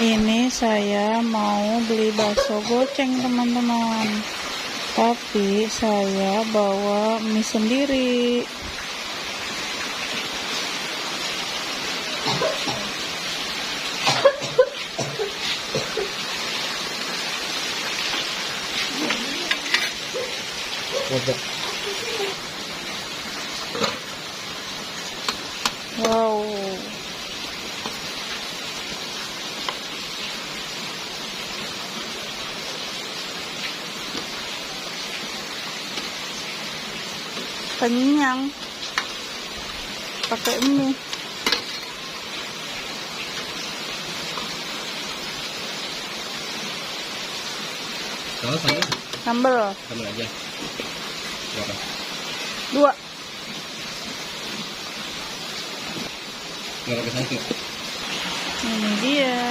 Ini saya mau beli bakso goceng teman-teman, tapi saya bawa mie sendiri. Wow, kenyang pakai mie. Kalau Sambal aja. Berapa? 2. Nggak pakai satu. Ini dia.